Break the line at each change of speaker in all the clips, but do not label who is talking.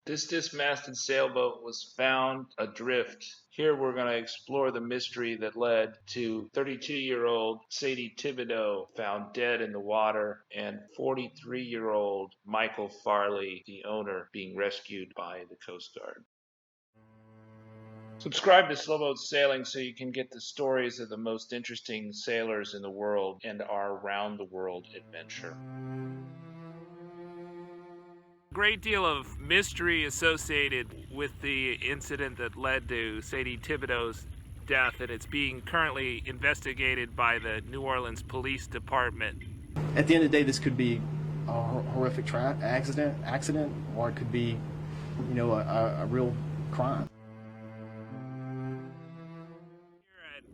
This dismasted sailboat was found adrift. Here we're going to explore the mystery that led to 32-year-old Sadie Thibodeaux found dead in the water and 43-year-old Michael Farley, the owner, being rescued by the Coast Guard. Subscribe to Slowboat Sailing so you can get the stories of the most interesting sailors in the world and our round-the-world adventure.
Great deal of mystery associated with the incident that led to Sadie Thibodeaux's death, and it's being currently investigated by the New Orleans Police Department.
At the end of the day, this could be a horrific accident, or it could be, a real crime.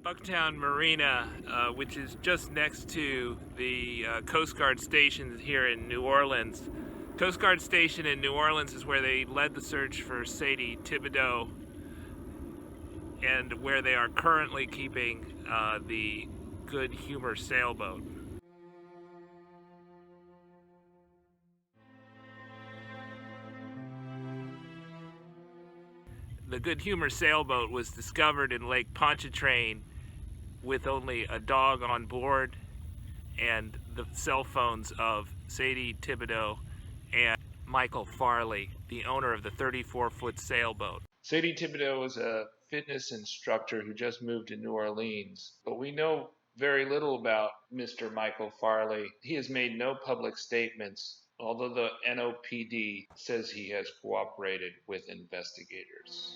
Bucktown Marina, which is just next to the Coast Guard station here in New Orleans. Coast Guard station in New Orleans is where they led the search for Sadie Thibodeaux and where they are currently keeping the Good Humor sailboat. The Good Humor sailboat was discovered in Lake Pontchartrain with only a dog on board and the cell phones of Sadie Thibodeaux and Michael Farley, the owner of the 34-foot sailboat.
Sadie Thibodeaux was a fitness instructor who just moved to New Orleans, but we know very little about Mr. Michael Farley. He has made no public statements, although the NOPD says he has cooperated with investigators.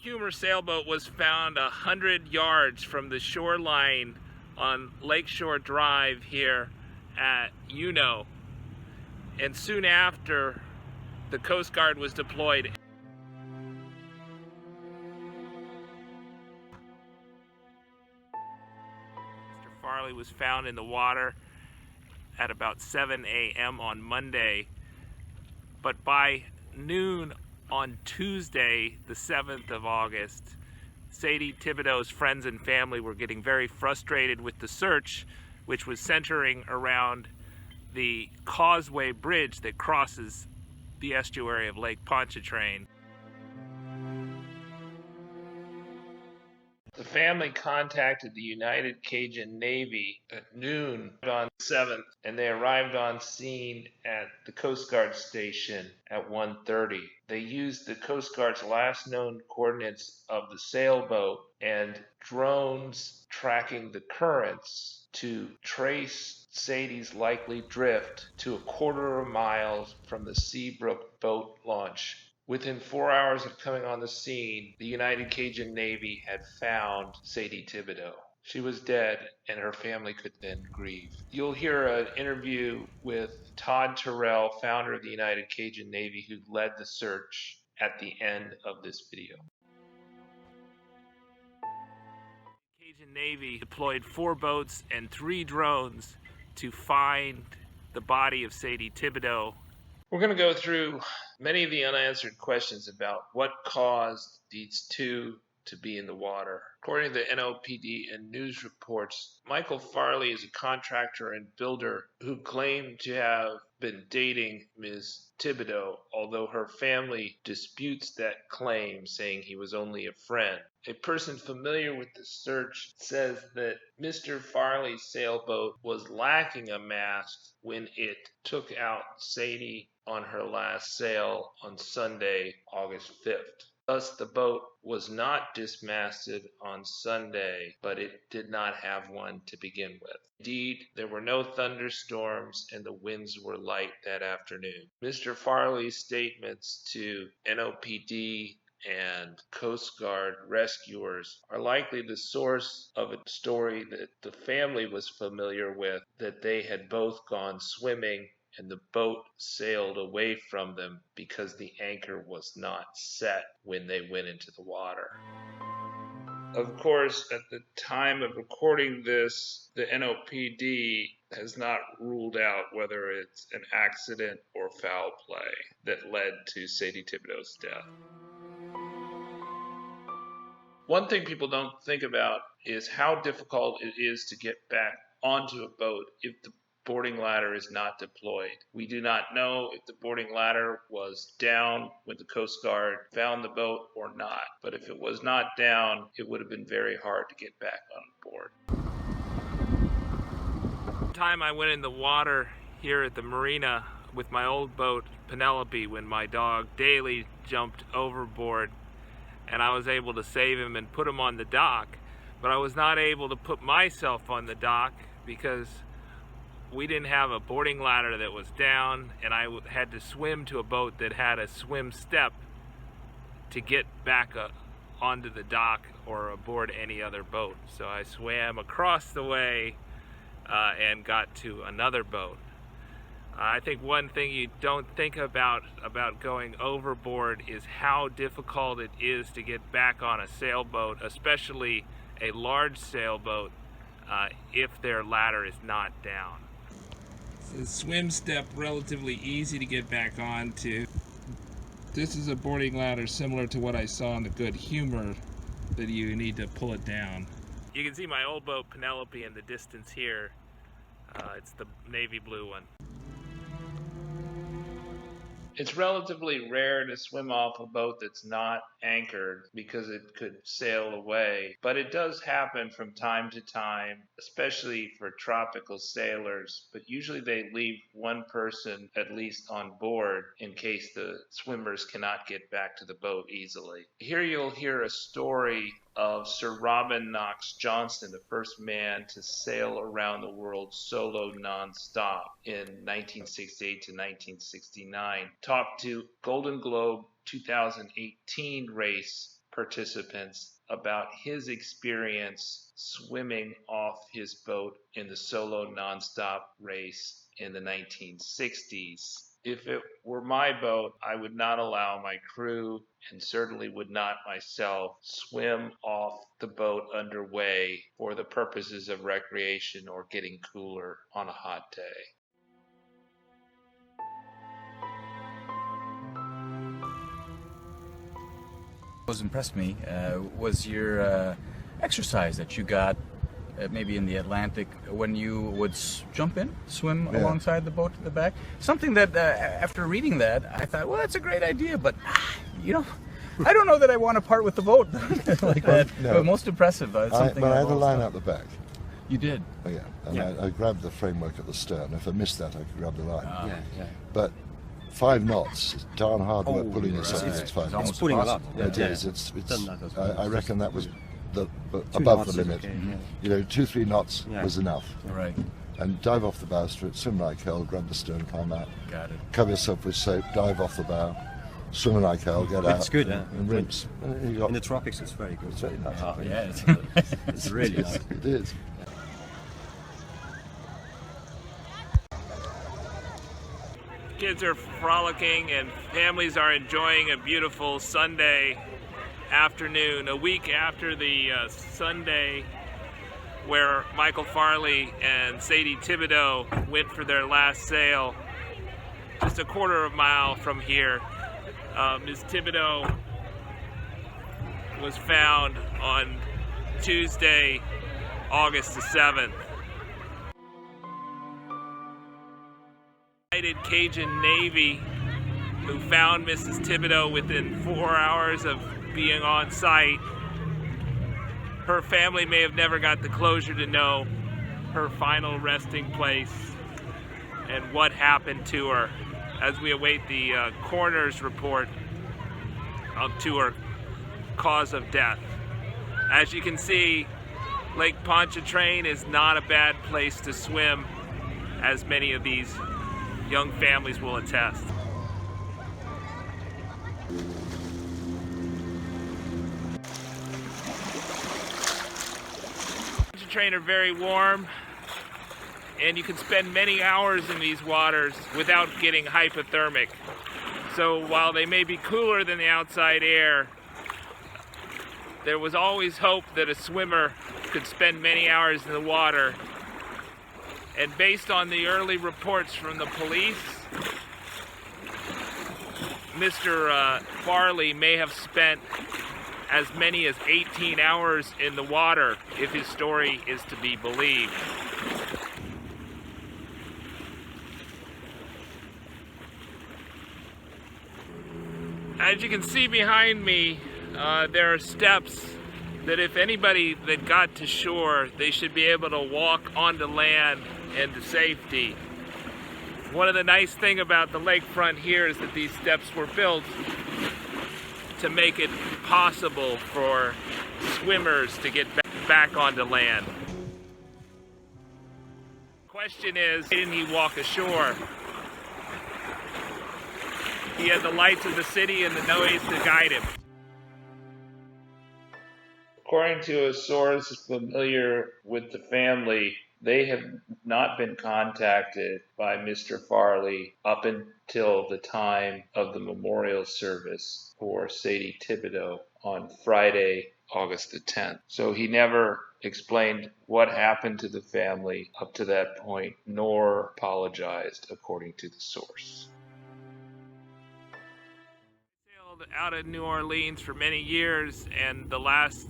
Humor sailboat was found 100 yards from the shoreline on Lakeshore Drive here at Uno, and soon after the Coast Guard was deployed. Mr. Farley was found in the water at about 7 a.m. on Monday, but by noon on Tuesday, the 7th of August, Sadie Thibodeaux's friends and family were getting very frustrated with the search, which was centering around the causeway bridge that crosses the estuary of Lake Pontchartrain.
The family contacted the United Cajun Navy at noon on the 7th, and they arrived on scene at the Coast Guard station at 1:30. They used the Coast Guard's last known coordinates of the sailboat and drones tracking the currents to trace Sadie's likely drift to a quarter of a mile from the Seabrook Boat Launch. Within 4 hours of coming on the scene, the United Cajun Navy had found Sadie Thibodeaux. She was dead, and her family could then grieve. You'll hear an interview with Todd Terrell, founder of the United Cajun Navy, who led the search at the end of this video.
The Cajun Navy deployed 4 boats and 3 drones to find the body of Sadie Thibodeaux.
We're going to go through many of the unanswered questions about what caused these two to be in the water. According to the NOPD and news reports, Michael Farley is a contractor and builder who claimed to have been dating Ms. Thibodeaux, although her family disputes that claim, saying he was only a friend. A person familiar with the search says that Mr. Farley's sailboat was lacking a mast when it took out Sadie on her last sail on Sunday, August 5th. Thus, the boat was not dismasted on Sunday, but it did not have one to begin with. Indeed, there were no thunderstorms and the winds were light that afternoon. Mr. Farley's statements to NOPD and Coast Guard rescuers are likely the source of a story that the family was familiar with, that they had both gone swimming and the boat sailed away from them because the anchor was not set when they went into the water. Of course, at the time of recording this, the NOPD has not ruled out whether it's an accident or foul play that led to Sadie Thibodeaux's death. One thing people don't think about is how difficult it is to get back onto a boat if the boarding ladder is not deployed. We do not know if the boarding ladder was down when the Coast Guard found the boat or not. But if it was not down, it would have been very hard to get back on board.
Time I went in the water here at the Marina with my old boat Penelope when my dog Daly jumped overboard, and I was able to save him and put him on the dock. But I was not able to put myself on the dock because we didn't have a boarding ladder that was down, and I had to swim to a boat that had a swim step to get back onto the dock or aboard any other boat. So I swam across the way and got to another boat. I think one thing you don't think about going overboard is how difficult it is to get back on a sailboat, especially a large sailboat, if their ladder is not down. The swim step relatively easy to get back onto. This is a boarding ladder similar to what I saw in the Good Humor, that you need to pull it down. You can see my old boat Penelope in the distance here. It's the navy blue one.
It's relatively rare to swim off a boat that's not anchored because it could sail away, but it does happen from time to time, especially for tropical sailors, but usually they leave one person at least on board in case the swimmers cannot get back to the boat easily. Here you'll hear a story of Sir Robin Knox-Johnston, the first man to sail around the world solo nonstop in 1968 to 1969. Talked to Golden Globe 2018 race participants about his experience swimming off his boat in the solo nonstop race in the 1960s. If it were my boat, I would not allow my crew, and certainly would not myself, swim off the boat underway for the purposes of recreation or getting cooler on a hot day.
What impressed me was your exercise that you got maybe in the Atlantic when you would swim alongside the boat at the back. Something that after reading that I thought, well, that's a great idea, but I don't know that I want to part with the boat like that.
No.
But most impressive.
But I had a line out the back.
You did?
Oh yeah, and I grabbed the framework at the stern. If I missed that, I could grab the line.
Yeah.
But 5 knots, it's darn hard work pulling this up. It's 5 knots.
It's pulling it up.
It is. I reckon that was above the limit. You know, 2-3 knots was enough.
Right.
And dive off the bowsprit, swim like hell, grab the stern, climb out.
Got it.
Cover yourself with soap, dive off the bow, swim like hell, get out.
It's good,
and rinse.
In the tropics, it's very good.
It's very nice.
Oh, yeah.
It's really nice.
It is.
Kids are frolicking and families are enjoying a beautiful Sunday afternoon, a week after the Sunday where Michael Farley and Sadie Thibodeaux went for their last sail. Just a quarter of a mile from here, Ms. Thibodeaux was found on Tuesday, August the 7th. United Cajun Navy, who found Mrs. Thibodeaux within 4 hours of being on site. Her family may have never got the closure to know her final resting place and what happened to her as we await the coroner's report to her cause of death. As you can see, Lake Pontchartrain is not a bad place to swim, as many of these young families will attest. Pontchartrain are very warm, and you can spend many hours in these waters without getting hypothermic. So while they may be cooler than the outside air, there was always hope that a swimmer could spend many hours in the water. And based on the early reports from the police, Mr. Farley may have spent as many as 18 hours in the water, if his story is to be believed. As you can see behind me, there are steps that if anybody that got to shore, they should be able to walk onto land and to safety. One of the nice things about the lakefront here is that these steps were built to make it possible for swimmers to get back onto land. Question is, why didn't he walk ashore? He had the lights of the city and the noise to guide him.
According to a source familiar with the family, they have not been contacted by Mr. Farley up until the time of the memorial service for Sadie Thibodeaux on Friday, August the 10th. So he never explained what happened to the family up to that point, nor apologized, according to the source.
I sailed out of New Orleans for many years, and the last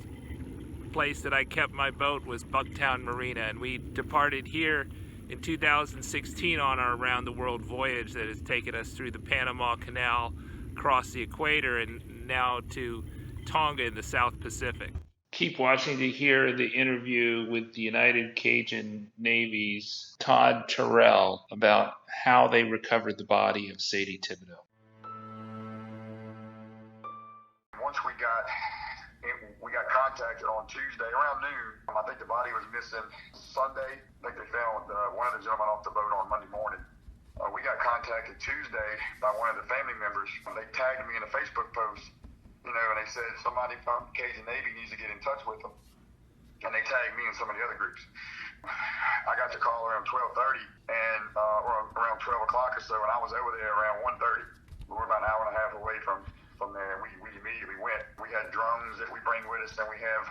place that I kept my boat was Bucktown Marina, and we departed here in 2016 on our around the world voyage that has taken us through the Panama Canal, across the equator, and now to Tonga in the South Pacific.
Keep watching to hear the interview with the United Cajun Navy's Todd Terrell about how they recovered the body of Sadie Thibodeaux.
Once we got contacted on Tuesday around noon. I think the body was missing Sunday. I think they found one of the gentlemen off the boat on Monday morning. We got contacted Tuesday by one of the family members. They tagged me in a Facebook post, and they said somebody from Cajun Navy needs to get in touch with them. And they tagged me and some of the other groups. I got the call around 12:30 or around 12 o'clock or so, and I was over there around 1:30. We were about an hour and a half away from there. We immediately went. We had drones that we bring with us, and we have,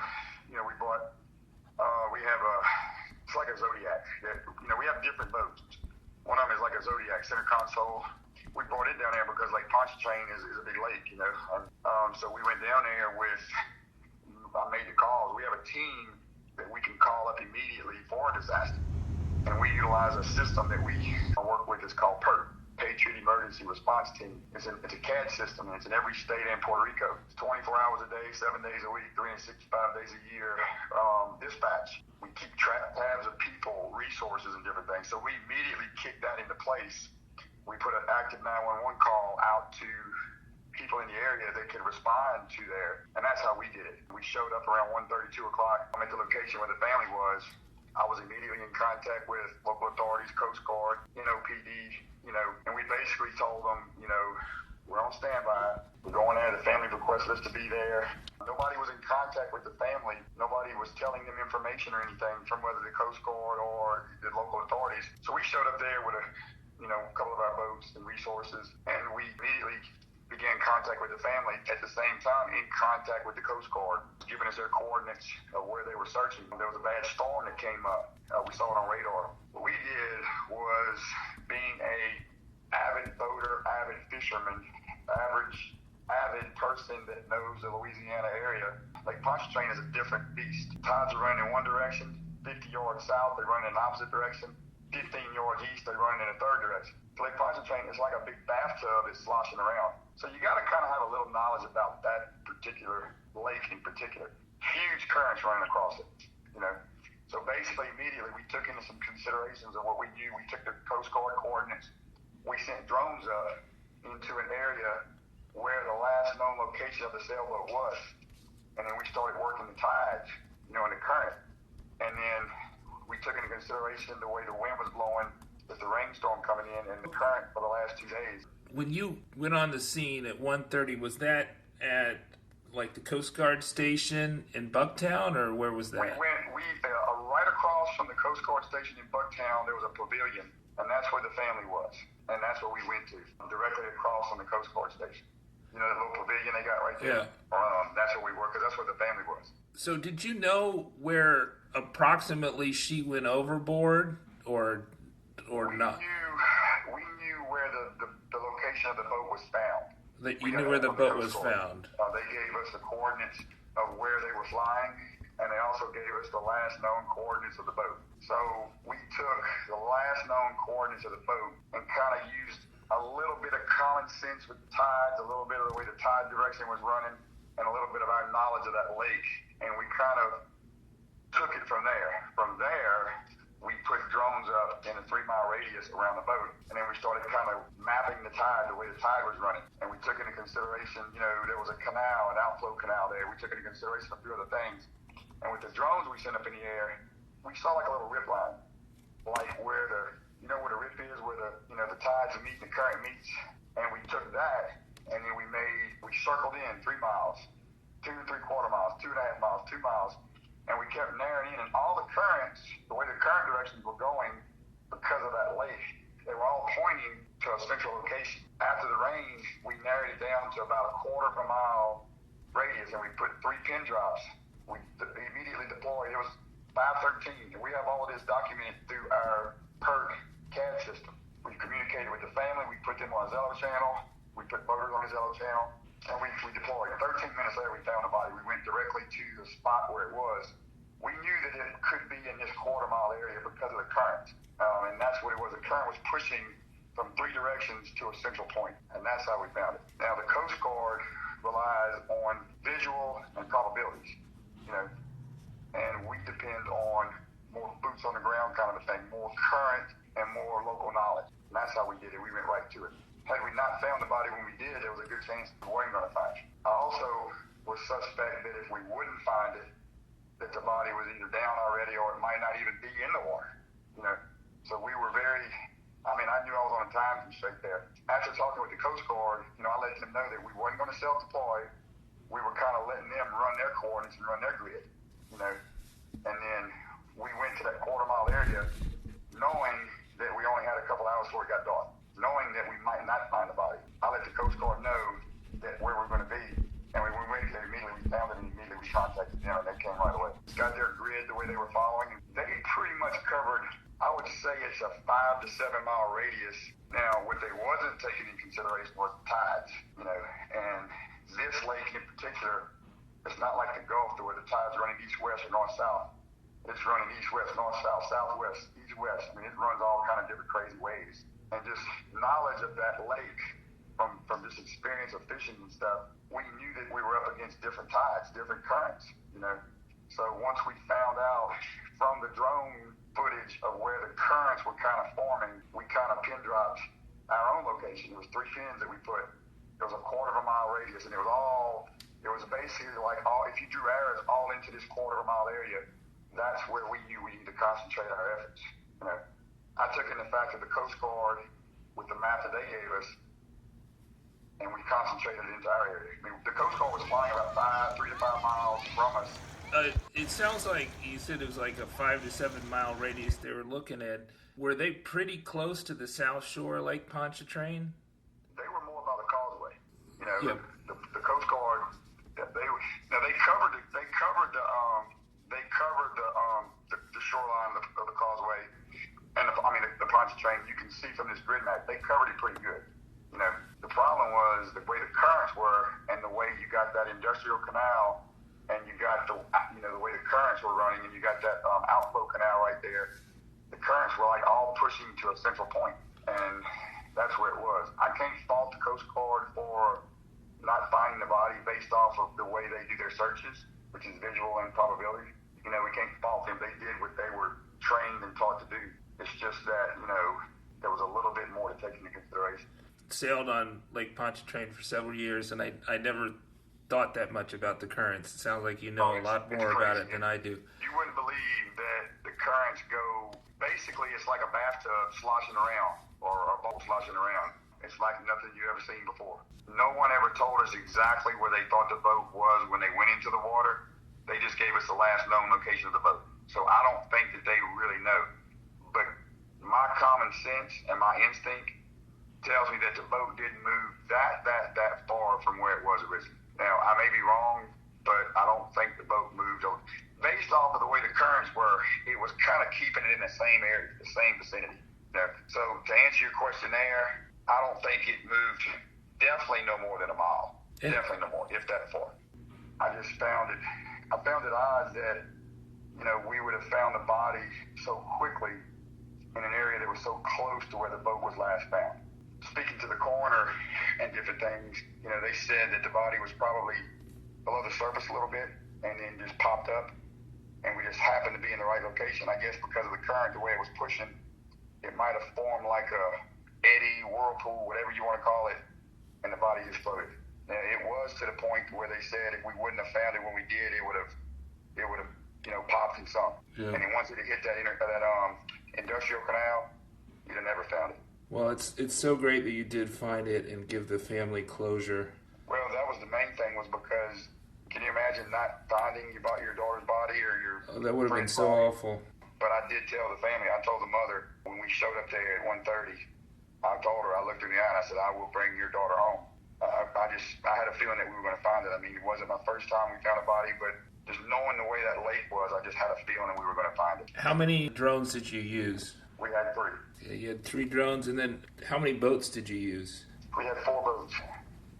it's like a Zodiac. We have different boats. One of them is like a Zodiac center console. We brought it down there because Lake Pontchartrain is a big lake, so we went down there I made the calls. We have a team that we can call up immediately for a disaster. And we utilize a system that we work with. It's called PERT, Patriot Emergency Response Team. It's a CAD system, and it's in every state and Puerto Rico. It's 24 hours a day, 7 days a week, 365 days a year. Dispatch. We keep tabs of people, resources, and different things. So we immediately kick that into place. We put an active 911 call out to people in the area that could respond to there, and that's how we did it. We showed up around 1:30, 2 o'clock. I'm at the location where the family was. I was immediately in contact with local authorities, Coast Guard, NOPD, and we basically told them, we're on standby. We're going there. The family requested us to be there. Nobody was in contact with the family. Nobody was telling them information or anything from whether the Coast Guard or the local authorities. So we showed up there with a couple of our boats and resources, and we immediately began contact with the family. At the same time, in contact with the Coast Guard, giving us their coordinates of where they were searching. There was a bad storm that came up. We saw it on radar. What we did was, being a avid boater, avid fisherman, avid person that knows the Louisiana area, Lake Pontchartrain is a different beast. Tides are running in one direction, 50 yards south, they run in an opposite direction, 15 yards east, they run in a third direction. Lake Pontchartrain is like a big bathtub that's sloshing around. So you got to kind of have a little knowledge about that particular lake in particular. Huge currents running across it, So basically, immediately, we took into some considerations of what we knew. We took the Coast Guard coordinates. We sent drones up into an area where the last known location of the sailboat was. And then we started working the tides, in the current. And then we took into consideration the way the wind was blowing, with the rainstorm coming in, and the current for the last 2 days.
When you went on the scene at 1:30, was that at the Coast Guard station in Bucktown, or where was that?
We went right across from the Coast Guard station in Bucktown. There was a pavilion, and that's where the family was, and that's where we went to, directly across from the Coast Guard station. That little pavilion they got right there? Yeah. That's where we were, because that's where the family was.
So did you know where approximately she went overboard, or not?
We knew where the location of the boat was found.
That you knew where the boat was found?
They gave us the coordinates of where they were flying, and they also gave us the last known coordinates of the boat. So we took the last known coordinates of the boat and kind of used a little bit of common sense with the tides, a little bit of the way the tide direction was running, and a little bit of our knowledge of that lake. And we kind of took it from there. From there, we put drones up in a 3-mile radius around the boat, and then we started kind of mapping the tide, the way the tide was running. And we took into consideration, there was a canal, an outflow canal there. We took into consideration a few other things. And with the drones we sent up in the air, we saw like a little rip line, like where the rip is, where the tides meet and the current meets. And we took that, and then we circled in 3 miles, 2 3/4 miles, 2.5 miles, 2 miles. And we kept narrowing in, and all the currents, the way the current directions were going because of that lake, they were all pointing to a central location. After the rain, we narrowed it down to about a 1/4 mile radius, and we put 3 pin drops. We immediately deployed. It was 5:13, and we have all of this documented through our PERT CAD system. We communicated with the family. We put them on a Zello channel. We put boaters on a Zello channel. And we deployed. 13 minutes later, we found the body. We went directly to the spot where it was. We knew that it could be in this 1/4 mile area because of the current. And that's what it was. The current was pushing from 3 directions to a central point. And that's how we found it. Now, the Coast Guard relies on visual and probabilities, and we depend on more boots on the ground kind of a thing, more current and more local knowledge. And that's how we did it. We went right to it. Had we not found the body when we did, there was a good chance we weren't going to find it. I also was suspect that if we wouldn't find it, that the body was either down already or it might not even be in the water. So we were I knew I was on a time constraint there. After talking with the Coast Guard, I let them know that we weren't going to self-deploy. We were kind of letting them run their coordinates and run their grid, And then we went to that 1/4 mile area knowing that we only had a couple hours before it got dark, knowing that we might not find the body. I let the Coast Guard know that where we're going to be, and when we went there immediately, we found it, and immediately we contacted them, and they came right away. Got their grid the way they were following. They pretty much covered, I would say it's a 5 to 7 mile radius. Now, what they wasn't taking into consideration was tides, and this lake in particular, it's not like the Gulf where the tide's running east-west or north-south. It's running east-west, north-south, southwest, east-west. It runs all kind of different crazy ways. And just knowledge of that lake from this experience of fishing and stuff, we knew that we were up against different tides, different currents, So once we found out from the drone footage of where the currents were kind of forming, we kind of pin dropped our own location. It was 3 pins that we put. It was a 1/4 mile radius, and it was basically like if you drew arrows all into this 1/4 mile area, that's where we knew we needed to concentrate our efforts. I took in the fact of the Coast Guard with the map that they gave us, and we concentrated into our area. The Coast Guard was flying about 3 to 5 miles from us.
It sounds like you said it was like a 5 to 7 mile radius they were looking at. Were they pretty close to the south shore of Lake Pontchartrain?
They were more by the causeway.
Yep.
The Coast Guard, they covered the shoreline of the causeway, and the Pontchartrain. You can see from this grid map, they covered it pretty good. The problem was the way the currents were, and the way you got that industrial canal, and you got the way the currents were running, and you got that outflow canal right there. The currents were like all pushing to a central point, and that's where it was. I can't fault the Coast Guard for not finding the body based off of the way they do their searches, which is visual and probability. We can't fault them. They did what they were trained and taught to do. It's just that, there was a little bit more to take into consideration.
Sailed on Lake Pontchartrain for several years, and I never thought that much about the currents. It sounds like you know a lot more about it than I do.
You wouldn't believe that the currents go, basically it's like a bathtub sloshing around, or a boat sloshing around. It's like nothing you've ever seen before. No one ever told us exactly where they thought the boat was when they went into the water. They just gave us the last known location of the boat. So I don't think that they really know. But my common sense and my instinct tells me that the boat didn't move that far from where it was originally. Now, I may be wrong, but I don't think the boat moved. Based off of the way the currents were, it was kind of keeping it in the same area, the same vicinity. So to answer your question there, I don't think it moved definitely no more than a mile. Yeah. Definitely no more, if that far. I found it odd that, we would have found the body so quickly in an area that was so close to where the boat was last found. Speaking to the coroner and different things, you know, they said that the body was probably below the surface a little bit and then just popped up. And we just happened to be in the right location. I guess because of the current, the way it was pushing, it might have formed like a eddy, whirlpool, whatever you want to call it, and the body just floated. Now, it was to the point where they said if we wouldn't have found it when we did, it would have, you know, popped and sunk. Yeah. And then once it hit that industrial canal, you'd have never found it.
Well, it's so great that you did find it and give the family closure.
Well, that was the main thing, was because can you imagine not finding your daughter's body or your
that would have been so
body?
Awful.
But I did tell the family, I told the mother when we showed up there at 1:30, I told her, I looked her in the eye and I said, I will bring your daughter home. I had a feeling that we were going to find it. I mean, it wasn't my first time we found a body, but just knowing the way that lake was, I just had a feeling that we were going to find it.
How many drones did you use?
We had 3.
Yeah, you had 3 drones, and then how many boats did you use?
We had 4 boats.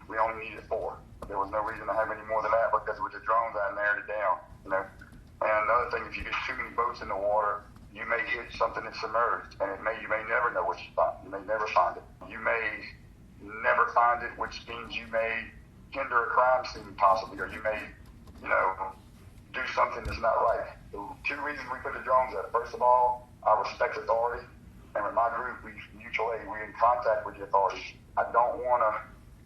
We only needed 4. There was no reason to have any more than that because with the drones, I narrowed it down, you know. And another thing, if you get too many boats in the water, you may hit something that's submerged, and you may never know what you find. You may never find it. You may never find it, which means you may hinder a crime scene possibly, or you may, you know, do something that's not right. The 2 reasons we put the drones at. First of all, I respect authority, and with my group, mutual aid, we're in contact with the authorities. I don't want to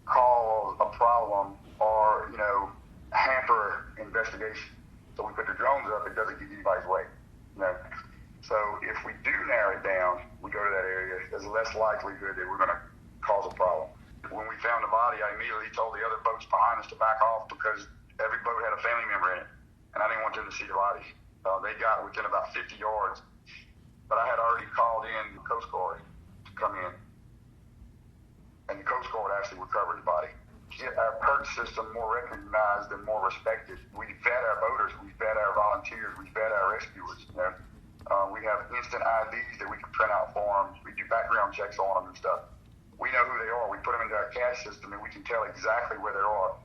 cause a problem or, you know, hamper investigation. So we put the drones up, it doesn't get anybody's way, you know. So if we do narrow it down, we go to that area, there's less likelihood that we're going to cause a problem. When we found the body, I immediately told the other boats behind us to back off because every boat had a family member in it, and I didn't want them to see the body. They got within about 50 yards, but I had already called in the Coast Guard to come in, and the Coast Guard actually recovered the body. Get our perch system more recognized and more respected. We vet our boaters, we vet our volunteers, we vet our rescuers. You know? We have instant IDs that we can print out for them. We do background checks on them and stuff. We know who they are. We put them into our cache system, and we can tell exactly where they are.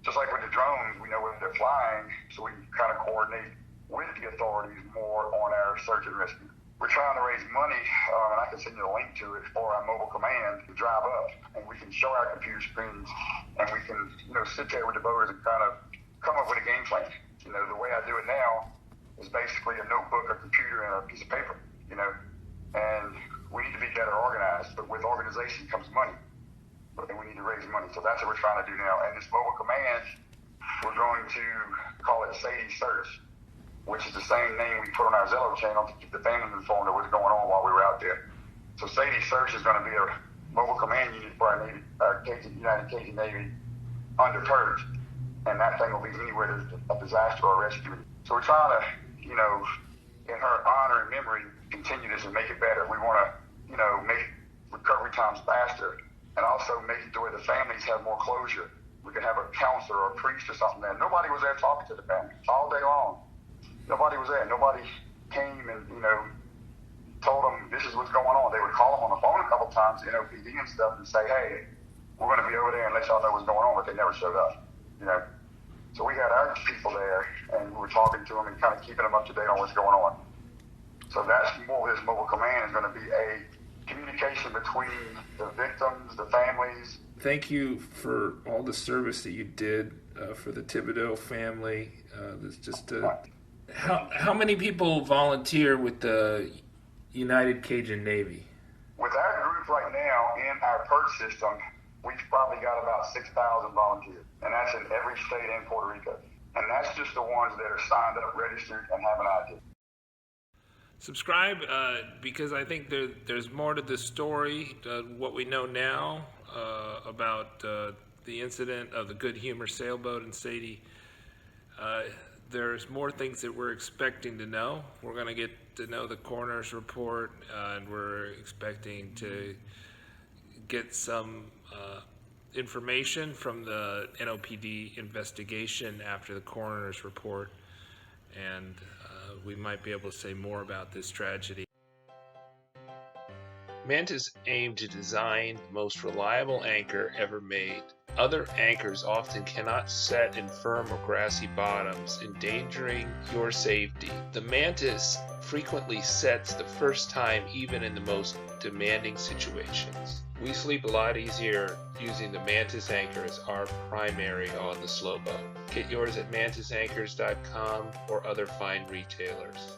Just like with the drones, we know where they're flying, so we can kind of coordinate with the authorities more on our search and rescue. We're trying to raise money, and I can send you a link to it for our mobile command to drive up, and we can show our computer screens, and we can, you know, sit there with the boaters and kind of come up with a game plan. You know, the way I do it now is basically a notebook, a computer, and a piece of paper, you know, and we need to be better organized, but with organization comes money, but then we need to raise money, so that's what we're trying to do now. And this mobile command, we're going to call it Sadie Search, which is the same name we put on our Zello channel to keep the family informed of what's going on while we were out there. So Sadie Search is going to be a mobile command unit for our Navy, United Cajun Navy under purge, and that thing will be anywhere there's a disaster or rescue. So we're trying to, you know, in her honor and memory, continue this and make it better. We want to, you know, make recovery times faster and also make it to where the families have more closure. We can have a counselor or a priest or something there. Nobody was there talking to the family all day long. Nobody was there. Nobody came and, you know, told them this is what's going on. They would call them on the phone a couple times, NOPD and stuff, and say, hey, we're going to be over there and let y'all know what's going on, but they never showed up, you know. So we had our people there, and we were talking to them and kind of keeping them up to date on what's going on. So that's more this mobile command is going to be a communication between the victims, the families.
Thank you for all the service that you did for the Thibodeaux family. How many people volunteer with the United Cajun Navy?
With our group right now in our perch system, we've probably got about 6,000 volunteers, and that's in every state and Puerto Rico. And that's just the ones that are signed up, registered, and have an ID.
Subscribe because I think there's more to this story, what we know now about the incident of the Good Humor sailboat in Sadie. There's more things that we're expecting to know. We're going to get to know the coroner's report, and we're expecting to get some information from the NOPD investigation after the coroner's report, and we might be able to say more about this tragedy. Mantis aimed to design the most reliable anchor ever made Other anchors often cannot set in firm or grassy bottoms, endangering your safety. The Mantis frequently sets the first time even in the most demanding situations. We sleep a lot easier using the Mantis anchor as our primary on the slow boat. Get yours at mantisanchors.com or other fine retailers.